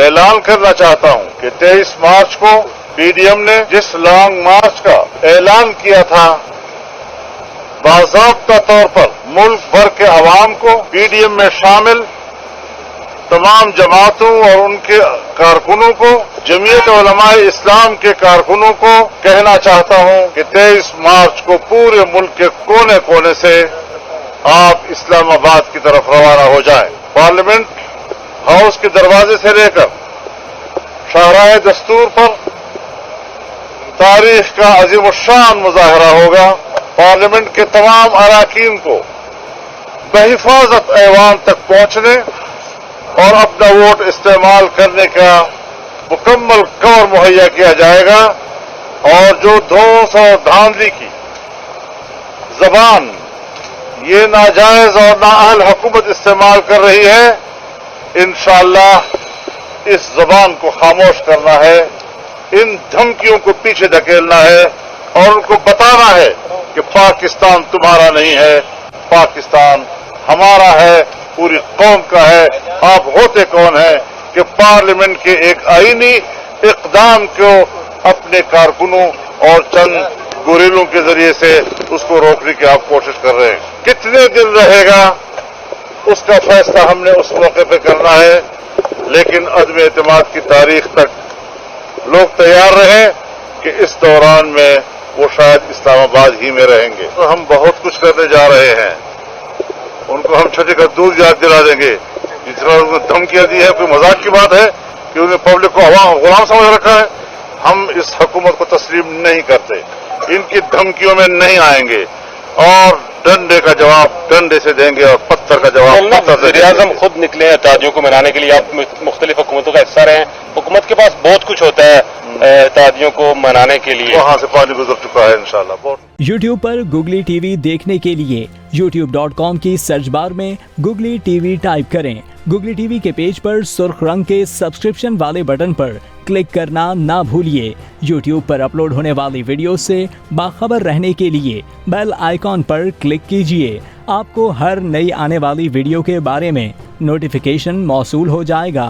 اعلان کرنا چاہتا ہوں کہ 23 مارچ کو PDM نے جس لانگ مارچ کا اعلان کیا تھا، باضابطہ طور پر ملک بھر کے عوام کو، PDM میں شامل تمام جماعتوں اور ان کے کارکنوں کو، جمعیت علماء اسلام کے کارکنوں کو کہنا چاہتا ہوں کہ 23 مارچ کو پورے ملک کے کونے کونے سے آپ اسلام آباد کی طرف روانہ ہو جائیں۔ پارلیمنٹ ہاؤس کے دروازے سے لے کر شاہراہ دستور پر تاریخ کا عظیم الشان مظاہرہ ہوگا۔ پارلیمنٹ کے تمام اراکین کو بحفاظت ایوان تک پہنچنے اور اپنا ووٹ استعمال کرنے کا مکمل کور مہیا کیا جائے گا، اور جو دھوس اور دھاندلی کی زبان یہ ناجائز اور نااہل حکومت استعمال کر رہی ہے، انشاءاللہ اس زبان کو خاموش کرنا ہے، ان دھمکیوں کو پیچھے دھکیلنا ہے اور ان کو بتانا ہے کہ پاکستان تمہارا نہیں ہے، پاکستان ہمارا ہے، پوری قوم کا ہے۔ آپ ہوتے کون ہیں کہ پارلیمنٹ کے ایک آئینی اقدام کو اپنے کارکنوں اور چند گوریلوں کے ذریعے سے اس کو روکنے کی آپ کوشش کر رہے ہیں؟ کتنے دن رہے گا اس کا فیصلہ ہم نے اس موقع پہ کرنا ہے، لیکن عدم اعتماد کی تاریخ تک لوگ تیار رہیں کہ اس دوران میں وہ شاید اسلام آباد ہی میں رہیں گے۔ تو ہم بہت کچھ کرنے جا رہے ہیں، ان کو ہم چھٹی کا دودھ یاد دلا دیں گے۔ جس طرح ان کو دھمکیاں دی ہے، کوئی مذاق کی بات ہے کہ انہیں پبلک کو غلام سمجھ رکھا ہے؟ ہم اس حکومت کو تسلیم نہیں کرتے، ان کی دھمکیوں میں نہیں آئیں گے، اور ڈنڈے کا جواب ڈنڈے سے دیں گے اور پتھر کا جواب پتھر سے دیں گے۔ وزیر اعظم خود نکلے ہیں اتحادیوں کو منانے کے لیے، آپ مختلف حکومتوں کا حصہ رہے ہیں، حکومت کے پاس بہت کچھ ہوتا ہے اتحادیوں کو منانے کے لیے، وہاں سے پانی گزر چکا ہے انشاءاللہ۔ بہت یوٹیوب پر گوگلی ٹی وی دیکھنے کے لیے youtube.com کی سرچ بار میں گوگلی ٹی وی ٹائپ کریں۔ گوگلی ٹی وی کے پیج پر سرخ رنگ کے سبسکرپشن والے بٹن پر کلک کرنا نہ بھولیے۔ یوٹیوب پر اپلوڈ ہونے والی ویڈیو سے باخبر رہنے کے لیے بیل آئیکن پر کلک کیجیے۔ آپ کو ہر نئی آنے والی ویڈیو کے بارے میں نوٹیفیکیشن موصول ہو جائے گا۔